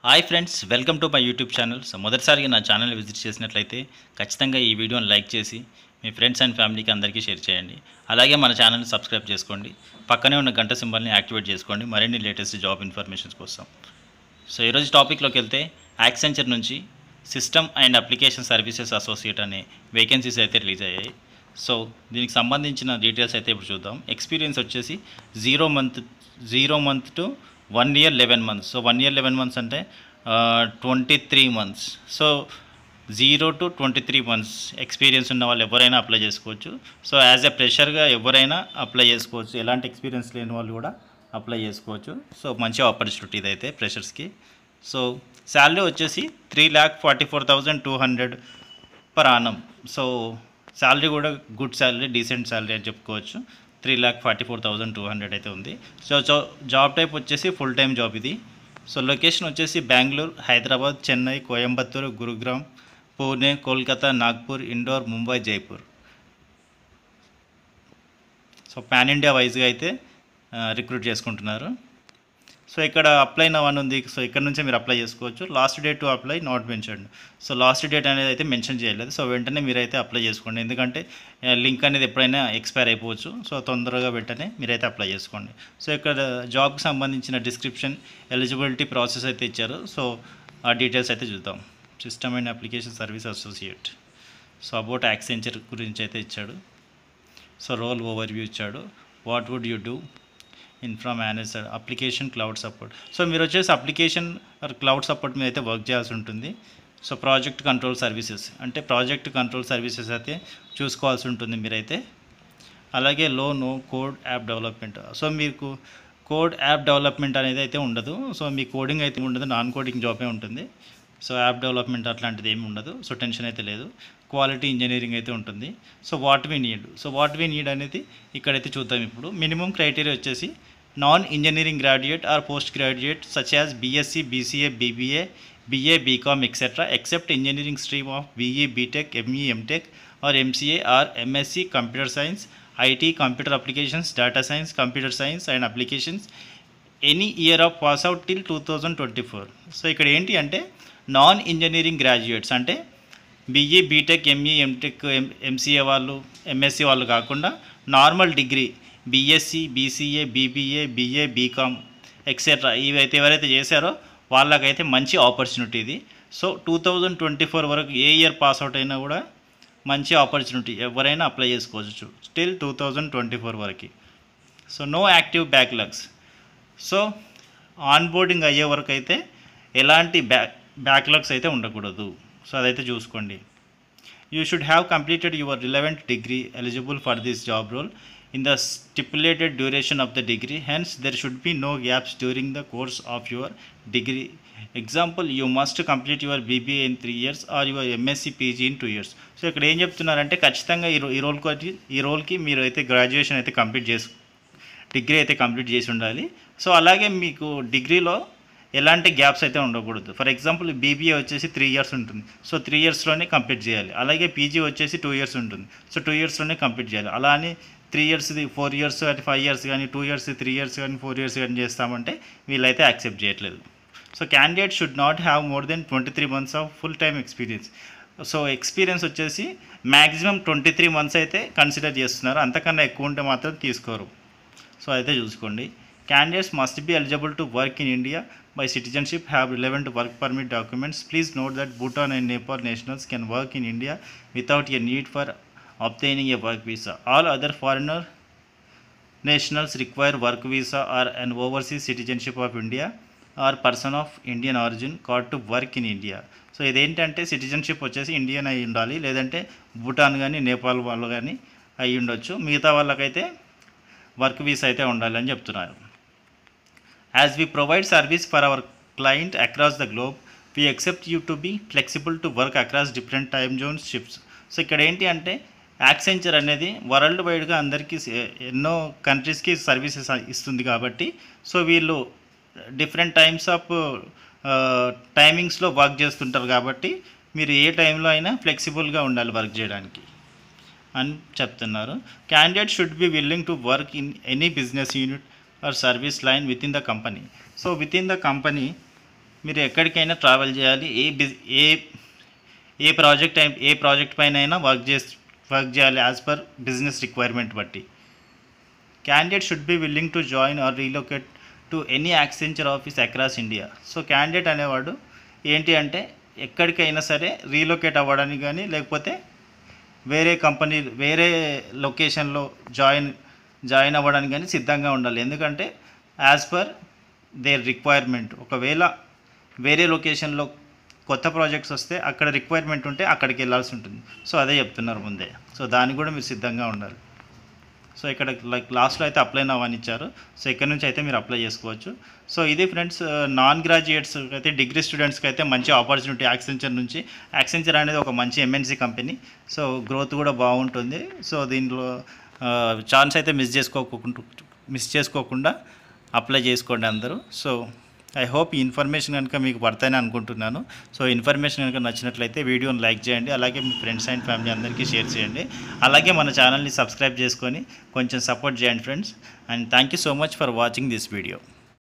Hi friends, welcome to my YouTube channel. So మొదటిసారిగా నా channel visit చేసినట్లయితే ఖచ్చితంగా ఈ వీడియోని లైక్ చేసి మీ ఫ్రెండ్స్ అండ్ ఫ్యామిలీకి అందరికీ షేర్ చేయండి. అలాగే మన ఛానల్ని సబ్స్క్రైబ్ చేసుకోండి. పక్కనే ఉన్న గంట సింబల్ని యాక్టివేట్ చేసుకోండి మరిన్ని లేటెస్ట్ జాబ్ ఇన్ఫర్మేషన్స్ కోసం. సో ఈరోజు టాపిక్లోకి వెళ్తే యాక్సెంచర్ నుంచి system and application services associate అనే వేకెన్సీస్ అయితే రిలీజ్ అయ్యాయి. సో దీనికి సంబంధించిన డీటెయిల్స్ అయితే ఇప్పుడు చూద్దాం. ఎక్స్పీరియన్స్ వచ్చేసి 0 month to 1 year 11 months. So 1 year 11 months అంటే 23 months. So 0 to 23 months experience ఉన్న వాళ్ళు ఎవరైనా అప్లై చేసుకోవచ్చు. సో యాజ్ ఎ ఫ్రెషర్గా ఎవరైనా అప్లై చేసుకోవచ్చు. ఎలాంటి ఎక్స్పీరియన్స్ లేని వాళ్ళు కూడా అప్లై చేసుకోవచ్చు. సో మంచి ఆపర్చునిటీ ఇదైతే ఫ్రెషర్స్కి. సో శాలరీ వచ్చేసి 3,44,200 పర్ annum. సో శాలరీ కూడా గుడ్ శాలరీ, డీసెంట్ శాలరీ అని చెప్పుకోవచ్చు. 3,44,200 అయితే ఉంది. సో జాబ్ టైప్ వచ్చేసి ఫుల్ టైం జాబ్ ఇది. సో లొకేషన్ వచ్చేసి Bengaluru, Hyderabad, Chennai, Coimbatore, Gurugram, Pune, Kolkata, Nagpur, Indore, Mumbai, Jaipur. So pan India వైజ్గా అయితే రిక్రూట్ చేసుకుంటున్నారు. సో ఇక్కడ అప్లై నౌ అని ఉంది. సో ఇక్కడ నుంచే మీరు అప్లై చేసుకోవచ్చు. Last date to apply not mentioned. So last date అనేది అయితే మెన్షన్ చేయలేదు. సో వెంటనే మీరైతే అప్లై చేసుకోండి, ఎందుకంటే లింక్ అనేది ఎప్పుడైనా ఎక్స్పైర్ అయిపోవచ్చు. సో తొందరగా వెంటనే మీరైతే అప్లై చేసుకోండి. సో ఇక్కడ జాబ్కి సంబంధించిన డిస్క్రిప్షన్, ఎలిజిబిలిటీ ప్రాసెస్ అయితే ఇచ్చారు. సో ఆ డీటెయిల్స్ అయితే చూద్దాం. System and application service associate. So about Accenture గురించి అయితే ఇచ్చాడు. సో రోల్ ఓవర్వ్యూ ఇచ్చాడు. What would you do infra manager, application cloud support. So మీరు వచ్చేసి అప్లికేషన్ క్లౌడ్ సపోర్ట్ మీద అయితే వర్క్ చేయాల్సి ఉంటుంది. సో ప్రాజెక్ట్ కంట్రోల్ సర్వీసెస్ అంటే ప్రాజెక్ట్ కంట్రోల్ సర్వీసెస్ అయితే చూసుకోవాల్సి ఉంటుంది మీరైతే. అలాగే no code app development. So మీకు కోడ్ యాప్ డెవలప్మెంట్ అనేది అయితే ఉండదు. సో మీ కోడింగ్ అయితే ఉండదు, నాన్ కోడింగ్ జాబే ఉంటుంది. సో యాప్ డెవలప్మెంట్ అట్లాంటిది ఏమి ఉండదు. సో టెన్షన్ అయితే లేదు. క్వాలిటీ ఇంజనీరింగ్ అయితే ఉంటుంది. సో వాట్ వీ నీడ్ అనేది ఇక్కడైతే చూద్దాం. ఇప్పుడు మినిమం క్రైటీరియా వచ్చేసి non engineering graduate or post graduate such as BSc, BCA, BBA, BA, BCom, etc. except engineering stream of BE, BTech, ME, MTech or MCA or MSc Computer Science, IT, Computer Applications, Data Science, Computer Science and Applications, any year of pass out till 2024. So ఇక్కడ ఏంటి అంటే non engineering graduates అంటే BE, BTech, ME, MTech, MCA వాళ్ళు, MSc వాళ్ళు కాకుండా normal degree BSc, BCA, BBA, BA, BCom etcetera ఇవైతే ఎవరైతే చేశారో వాళ్ళకైతే మంచి ఆపర్చునిటీ ఇది. సో 2024 వరకు ఏ ఇయర్ పాస్అవుట్ అయినా కూడా మంచి ఆపర్చునిటీ, ఎవరైనా అప్లై చేసుకోవచ్చు స్టిల్ 2024 వరకు. So no active backlogs. So onboarding అయ్యే వరకు అయితే ఎలాంటి బ్యాక్లాగ్స్ అయితే ఉండకూడదు. సో అదైతే చూసుకోండి. You should have completed your relevant degree eligible for this job role in the stipulated duration of the degree. Hence there should be no gaps during the course of your degree. Example, you must complete your BBA in 3 years or your MSc PG in 2 years. So ఇక్కడ ఏం చెప్తున్నారంటే ఖచ్చితంగా ఈ రోల్కి మీరు అయితే graduation అయితే degree అయితే కంప్లీట్ చేసి ఉండాలి. సో అలాగే మీకు డిగ్రీలో ఎలాంటి గ్యాప్స్ అయితే ఉండకూడదు. ఫర్ ఎగ్జాంపుల్ BBA వచ్చేసి 3 years ఉంటుంది. సో 3 yearsలోనే కంప్లీట్ చేయాలి. అలాగే PG వచ్చేసి 2 years ఉంటుంది. సో 2 yearsలోనే కంప్లీట్ చేయాలి. అలా అని 3 yearsది 4 years కానీ 5 years కానీ 2 years 3 years కానీ 4 years కానీ చేస్తామంటే వీళ్ళైతే యాక్సెప్ట్ చేయట్లేదు. So candidate should not have more than 23 months of full time experience. So experience వచ్చేసి మ్యాక్సిమం 23 months అయితే కన్సిడర్ చేస్తున్నారు, అంతకన్నా ఎక్కువ ఉంటే మాత్రం తీసుకోరు. సో అయితే చూసుకోండి. Candidates must be eligible to work in India by citizenship, have relevant work permit documents. Please note that Bhutan and Nepal nationals can work in India without a need for obtaining a work visa. All other foreigner nationals require work visa or an overseas citizenship of India or person of Indian origin called to work in India. So ఇదేంటంటే citizenship వచ్చేసి Indian అయి ఉండాలి, లేదంటే భూటాన్ కానీ నేపాల్ వాళ్ళు కానీ అయి ఉండొచ్చు. మిగతా వాళ్ళకైతే వర్క్ వీసా అయితే ఉండాలి అని చెప్తున్నారు. As we provide service for our client across the globe, we accept you to be flexible to work across different time zones shifts. So ఇక్కడ ఏంటి అంటే యాక్సెంచర్ అనేది వరల్డ్ వైడ్గా అందరికీ ఎన్నో కంట్రీస్కి సర్వీసెస్ ఇస్తుంది కాబట్టి సో వీళ్ళు డిఫరెంట్ టైమ్స్ ఆఫ్ టైమింగ్స్లో వర్క్ చేస్తుంటారు కాబట్టి మీరు ఏ టైంలో అయినా ఫ్లెక్సిబుల్గా ఉండాలి వర్క్ చేయడానికి అని చెప్తున్నారు. Candidate should be willing to work in any business unit or service line within the company. So within the company మీరు ఎక్కడికైనా ట్రావెల్ చేయాలి, ఏ ప్రాజెక్ట్ పైన అయినా వర్క్ చేయాలి యాజ్ పర్ బిజినెస్ రిక్వైర్మెంట్ బట్టి. Candidate should be willing to join or relocate to any Accenture office across India. So candidate అనేవాడు ఏంటి అంటే ఎక్కడికైనా సరే రీలొకేట్ అవ్వడానికి కానీ, లేకపోతే వేరే లొకేషన్లో జాయిన్ అవ్వడానికి కానీ సిద్ధంగా ఉండాలి. ఎందుకంటే యాజ్ పర్ దేర్ రిక్వైర్మెంట్, ఒకవేళ వేరే లొకేషన్లో కొత్త ప్రాజెక్ట్స్ వస్తే అక్కడ రిక్వైర్మెంట్ ఉంటే అక్కడికి వెళ్ళాల్సి ఉంటుంది. సో అదే చెప్తున్నారు ముందే. సో దానికి కూడా మీరు సిద్ధంగా ఉండాలి. సో ఇక్కడ లాస్ట్లో అయితే అప్లై నౌ అని ఇచ్చారు. సో ఇక్కడ నుంచి అయితే మీరు అప్లై చేసుకోవచ్చు. సో ఇది ఫ్రెండ్స్, నాన్ గ్రాడ్యుయేట్స్ అయితే, డిగ్రీ స్టూడెంట్స్కి అయితే మంచి ఆపర్చునిటీ యాక్సెంచర్ నుంచి. యాక్సెంచర్ అనేది ఒక మంచి ఎంఎన్సీ కంపెనీ. సో గ్రోత్ కూడా బాగుంటుంది. సో దీంట్లో ఛాన్స్ అయితే మిస్ చేసుకోకుండా అప్లై చేసుకోండి అందరూ. సో ఐ హోప్ ఈ ఇన్ఫర్మేషన్ కనుక మీకు పడతాయని అనుకుంటున్నాను. సో ఇన్ఫర్మేషన్ కనుక నచ్చినట్లయితే వీడియోని లైక్ చేయండి, అలాగే మీ ఫ్రెండ్స్ అండ్ ఫ్యామిలీ అందరికీ షేర్ చేయండి. అలాగే మన ఛానల్ని సబ్స్క్రైబ్ చేసుకొని కొంచెం సపోర్ట్ చేయండి friends. And thank you so much for watching this video.